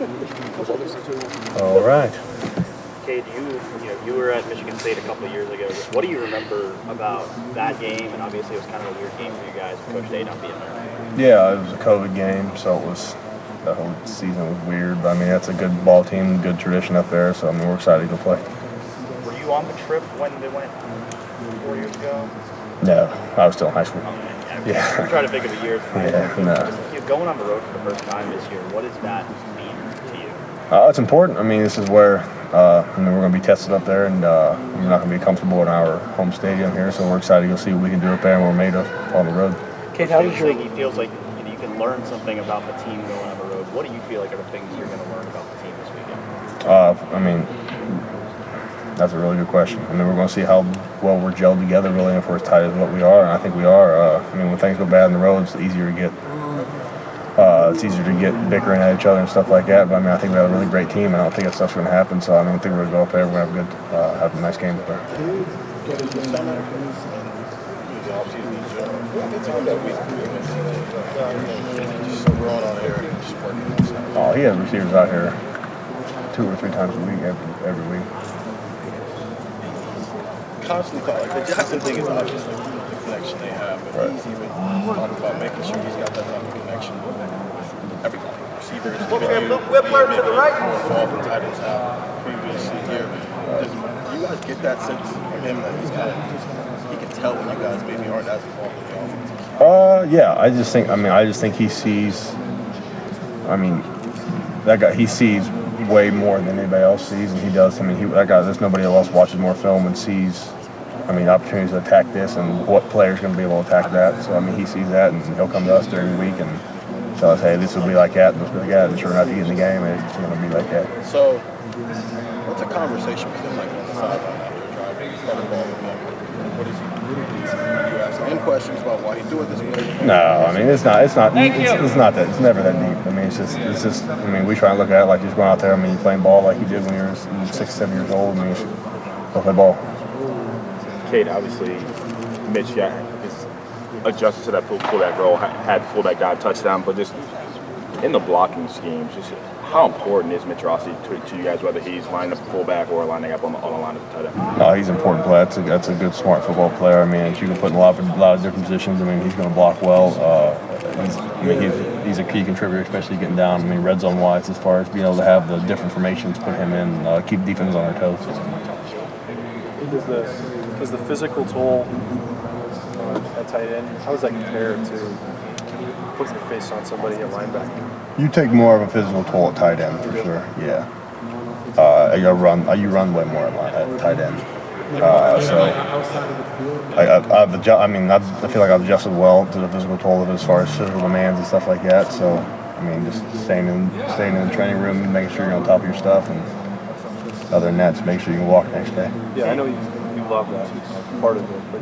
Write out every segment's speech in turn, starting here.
All right. Cade, you were at Michigan State a couple of years ago. What do you remember about that game? And obviously, it was kind of a weird game for you guys, with Coach Day not being there. Yeah, it was a COVID game, so it was the whole season was weird. But I mean, that's a good ball team, good tradition up there. So I mean, we're excited to go play. Were you on the trip when they went 4 years ago? No, I was still in high school. Yeah. I'm trying to think of the years. Yeah, no. Just going on the road for the first time this year, what does that mean to you? It's important. I mean, this is where I mean, we're going to be tested up there, and we're not going to be comfortable in our home stadium here. So we're excited to go see what we can do up there and what we're made of on the road. Cade, how does he feels like you can learn something about the team going on the road? What do you feel like are the things you're going to learn about the team this weekend? I mean, that's a really good question. I mean, we're going to see how well we're gelled together, really, if we're as tight as what we are, and I think we are. I mean, when things go bad on the road, it's easier to get bickering at each other and stuff like that. But I mean, I think we have a really great team, and I don't think that stuff's going to happen. So I mean, I think we're going to go up there. We're going to have a nice game up there. Oh, he has receivers out here 2 or 3 times a week, every week. Constantly call like the Jackson thing is obviously the connection they have, but he's even talking about making sure he's got that type of connection with everybody. Receivers, Whippler to the right. Involved in tight ends now previously here. Do you guys get that sense from him that he can tell when you guys maybe aren't as involved with the offense? Yeah, I just think he sees. I mean, that guy, he sees way more than anybody else sees, and he does. I mean, that guy, there's nobody else watches more film and sees. I mean, opportunities to attack this and what player's going to be able to attack that. So I mean, he sees that, and he'll come to us during the week and tell us, hey, this will be like that, this will be like that. And sure enough, you get in the game, and it's going to be like that. So, what's a conversation with him like on the sideline after a drive? You start a ball with him. What is he? You ask him questions about why he's doing this way? No, I mean it's not that. It's never that deep. I mean it's just. I mean we try and look at it like he's going out there. I mean playing ball like you did when you were 6, 7 years old. I mean go play ball. Cade, obviously, Mitch is adjusted to that fullback role. Had the fullback dive touchdown, but just in the blocking schemes, just how important is Mitch Rossi to you guys, whether he's lining up fullback or lining up on the line of the tight end? No, he's an important player. That's a good, smart football player. I mean, you can put in a lot of different positions. I mean, he's going to block well. He's a key contributor, especially getting down. I mean, red zone wise, as far as being able to have the different formations, put him in, keep defense on their toes. Does the physical toll at tight end, how does that compare to putting your face on somebody at linebacker? You take more of a physical toll at tight end for sure. Yeah. You run way more at tight end. I feel like I've adjusted well to the physical toll of it as far as physical demands and stuff like that. So I mean, just staying in the training room and making sure you're on top of your stuff, and other than that, just make sure you can walk next day. Yeah, I know you love that part of it, but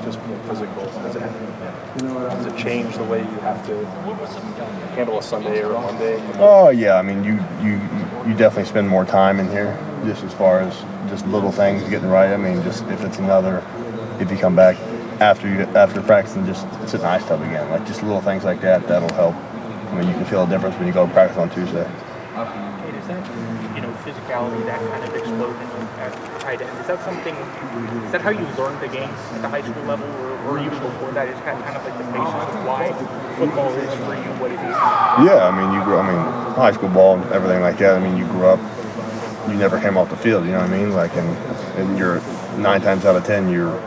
just being physical, does it change the way you have to handle a Sunday or a Monday? Oh yeah, I mean you definitely spend more time in here, just as far as just little things getting right. I mean, just if you come back after practice and just sit in the ice tub again, like just little things like that, that'll help. I mean, you can feel a difference when you go to practice on Tuesday. Cade, is that physicality, that kind of explosion at tight end? Is that how you learned the game at the high school level, or even before that? Is that kind of like the basis of why football is for you what it is? Yeah, I mean, high school ball and everything like that. I mean, you grew up, you never came off the field. You know what I mean? Like, and you're 9 times out of 10, you're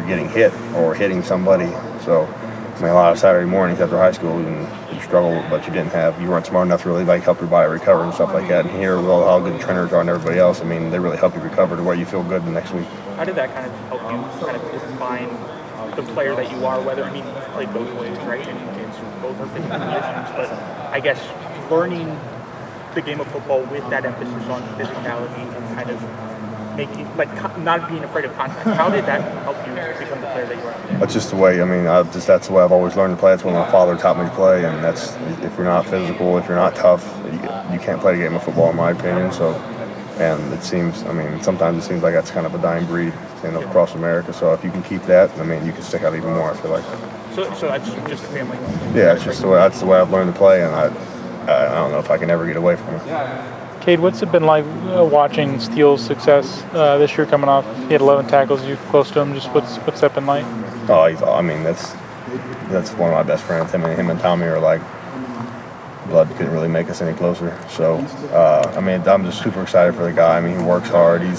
getting hit or hitting somebody. So, I mean, a lot of Saturday mornings after high school, you struggled, but you weren't smart enough to really help your body recover and stuff like that. And here, with all how good the trainers are and everybody else, I mean, they really help you recover to where you feel good the next week. How did that kind of help you kind of define the player that you are? Whether, I mean, you've played both ways, right? And both are physical positions, but I guess learning the game of football with that emphasis on physicality and kind of making, not being afraid of contact. How did that help you become the player that you are today? That's just the way. I mean, that's the way I've always learned to play. That's what my father taught me to play. And that's, if you're not physical, if you're not tough, you can't play the game of football, in my opinion. So, and it seems, I mean, sometimes it seems like that's kind of a dying breed, across America. So if you can keep that, I mean, you can stick out even more, I feel like. So that's just a family. Yeah, it's just the way. That's the way I've learned to play, and I don't know if I can ever get away from him. Cade, what's it been like watching Steele's success this year coming off? He had 11 tackles. You're close to him. Just what's that been like? Oh, I mean, that's one of my best friends. Him and Tommy are like blood. Couldn't really make us any closer. So, I mean, I'm just super excited for the guy. I mean, he works hard. He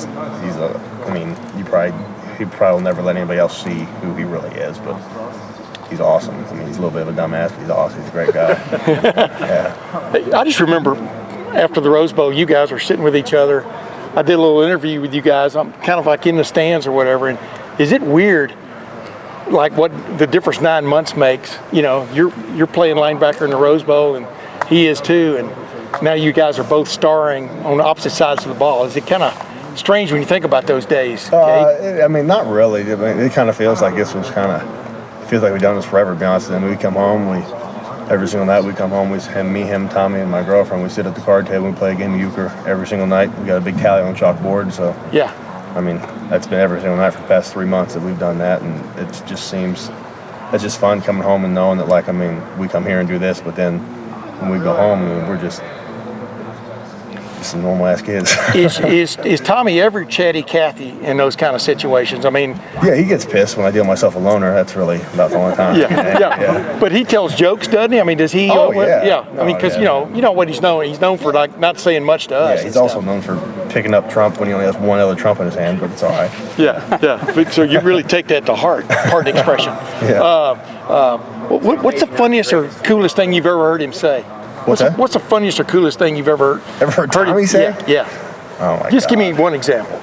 probably will never let anybody else see who he really is, but he's awesome. I mean, he's a little bit of a dumbass, but he's awesome. He's a great guy. Yeah. I just remember after the Rose Bowl, you guys were sitting with each other. I did a little interview with you guys. I'm kind of like in the stands or whatever. And is it weird, like what the difference 9 months makes? You know, you're playing linebacker in the Rose Bowl, and he is too. And now you guys are both starring on the opposite sides of the ball. Is it kind of strange when you think about those days? I mean, not really. I mean, it kind of feels like this was feels like we've done this forever, to be honest. And we come home, every single night we come home, him, Tommy, and my girlfriend, we sit at the card table, we play a game of euchre every single night. We got a big tally on chalkboard, so yeah. I mean, that's been every single night for the past 3 months that we've done that, and it just seems, it's just fun coming home and knowing that, like, I mean, we come here and do this, but then when we go home, we're just some normal ass kids. Is Tommy ever chatty Cathy in those kind of situations? I mean, yeah, he gets pissed when I deal myself a loner. That's really about the only time. Yeah. But he tells jokes, doesn't he? I mean, does he? Oh, yeah. I mean, because you know what he's known. He's known for like not saying much to us. Yeah, he's also known for picking up Trump when he only has one other Trump in his hand, but it's all right. Yeah. But, so you really take that to heart. Pardon the expression. Yeah. What's the funniest or coolest thing you've ever heard him say? What's the funniest or coolest thing you've ever heard Tommy say? Yeah. Oh my Just God. give me one example.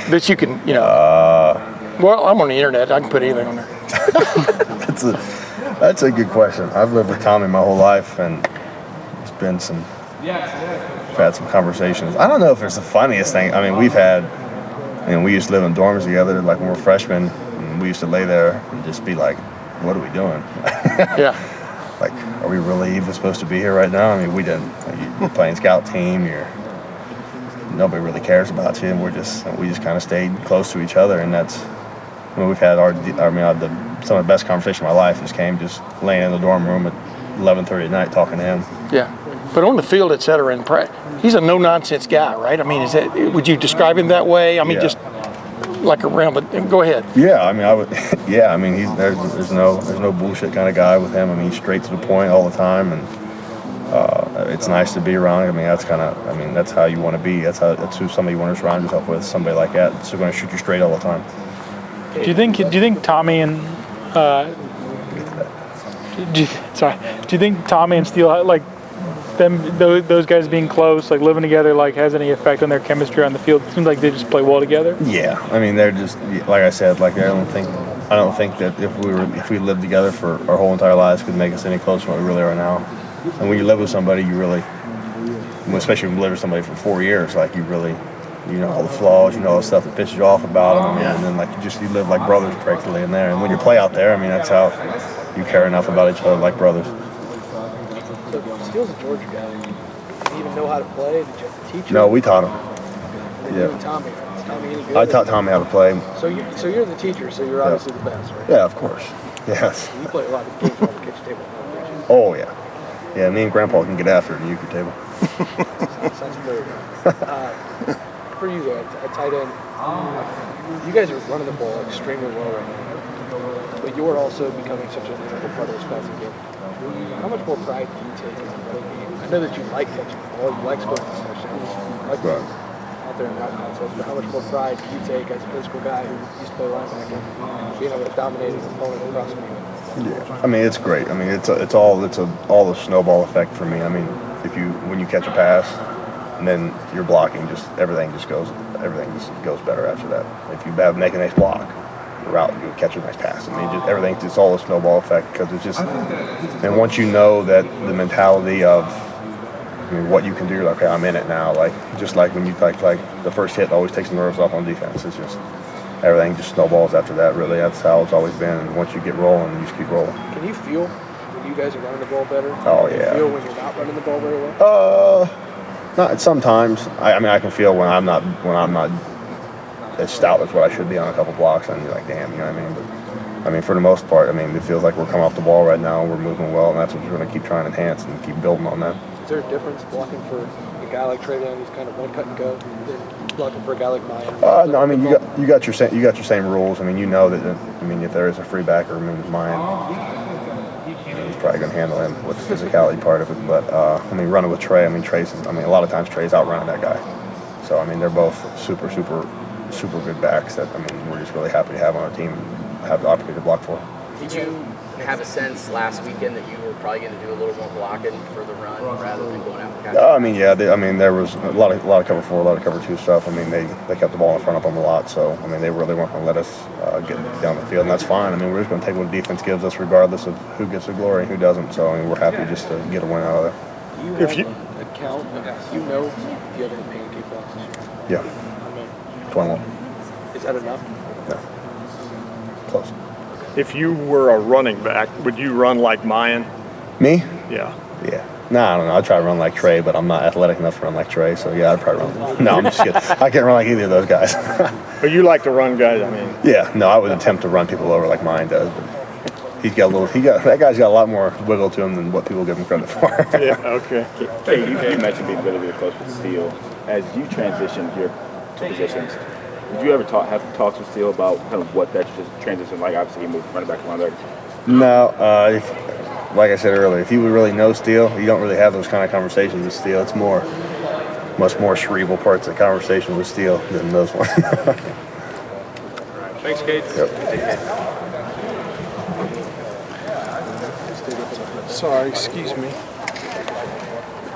That you can, well, I'm on the internet. I can put anything on there. That's a good question. I've lived with Tommy my whole life, and it's been we've had some conversations. I don't know if it's the funniest thing. I mean, we used to live in dorms together, like when we were freshmen, and we used to lay there and just be like, what are we doing? Yeah. Like, are we really even supposed to be here right now? I mean, we didn't. You're playing scout team. Nobody really cares about you, and we just kind of stayed close to each other, and that's. I mean, we've had some of the best conversation of my life just laying in the dorm room at 11:30 at night talking to him. Yeah, but on the field, et cetera, he's a no nonsense guy, right? I mean, would you describe him that way? I mean, just like around. But go ahead. Yeah, I mean, I would. Yeah, I mean, there's no bullshit kind of guy with him. I mean, he's straight to the point all the time, and it's nice to be around. I mean, that's how you want to be. That's who somebody you want to surround yourself with. Somebody like that, that's going to shoot you straight all the time. Do you think Tommy and do you think Tommy and Steele, like those guys being close, like living together, like has any effect on their chemistry on the field? It seems like they just play well together. Yeah, I mean, they're just like I said. Like I don't think that if we lived together for our whole entire lives could make us any closer than what we really are now. And when you live with somebody, you really, especially when you live with somebody for 4 years, like you really. You know all the flaws, you know all the stuff that pisses you off about them, and then like you live like brothers practically in there. And when you play out there, I mean that's how you care enough about each other like brothers. So Steele's a Georgia guy. Did he even know how to play? Did you have to teach him? No, we taught him. And you and Tommy. Is Tommy any good? I taught Tommy how to play. So you're the teacher, so you're obviously the best, right? Yeah, of course. Yes. You play a lot of games on the kitchen table. Oh yeah. Yeah, me and Grandpa can get after it in the euchre table. Sounds familiar. For you guys, at tight end, you guys are running the ball extremely well right now, but you're also becoming such an integral part of this passing game. How much more pride do you take in the game? I know that you like catching the ball, you like scoring these touchdowns, you like being out there in route concepts, but how much more pride do you take as a physical guy who used to play linebacker, being able to dominate an opponent across the field? Yeah, I mean it's great. I mean it's all the snowball effect for me. I mean when you catch a pass. And then you're blocking, everything just goes better after that. If you make a nice block, you're out, you catch a nice pass. I mean, it's all a snowball effect because it's just. And once you know that the mentality of, what you can do, you're like, okay, I'm in it now. Like just like when you like the first hit always takes the nerves off on defense. It's just everything just snowballs after that. Really, that's how it's always been. And once you get rolling, you just keep rolling. Can you feel when you guys are running the ball better? Oh Can yeah. you feel when you're not running the ball very well? Not sometimes. I mean, I can feel when I'm not as stout as what I should be on a couple blocks, and you're like, damn, you know what I mean? But I mean, for the most part, I mean, it feels like we're coming off the ball right now. We're moving well, and that's what we're going to keep trying to enhance and keep building on that. Is there a difference blocking for a guy like Cade who's kind of one cut and go, than blocking for a guy like Maya? No, I mean you got your same rules. I mean, you know that. I mean, if there is a free backer, I mean, mine. He's probably going to handle him with the physicality part of it. But I mean, running with Trey. I mean, a lot of times Trey's outrunning that guy. So I mean, they're both super good backs that I mean we're just really happy to have on our team and have the opportunity to block for. Did you have a sense last weekend that you were probably going to do a little more blocking for the run rather than going out and catching? I mean, yeah. I mean, there was a lot of cover 4, a lot of cover 2 stuff. I mean, they kept the ball in front of them a lot. So I mean, they really weren't going to let us get down the field, and that's fine. I mean, we're just going to take what the defense gives us, regardless of who gets the glory and who doesn't. So I mean, we're happy just to get a win out of there. If you a count, you know, if you have any pancake blocks this year. Yeah. I mean, 21. is that enough? No. Close. If you were a running back, would you run like Mayan? Me? Yeah. Yeah. No, I don't know. I'd try to run like Trey, but I'm not athletic enough to run like Trey. So yeah, I'd probably run. No, I'm just kidding. I can't run like either of those guys. But you like to run guys, I mean. Yeah. No, I would attempt to run people over like mine does. But that guy's got a lot more wiggle to him than what people give him credit for. Yeah. Okay. Cade, you mentioned being really close with Steele. As you transitioned your positions, did you ever have talks with Steele about kind of what that transition like? Obviously, he moved running back to linebacker. No, like I said earlier, if you would really know Steele, you don't really have those kind of conversations with Steele. It's much more cerebral parts of the conversation with Steele than those ones. Thanks, Cade. Yep. Sorry, excuse me.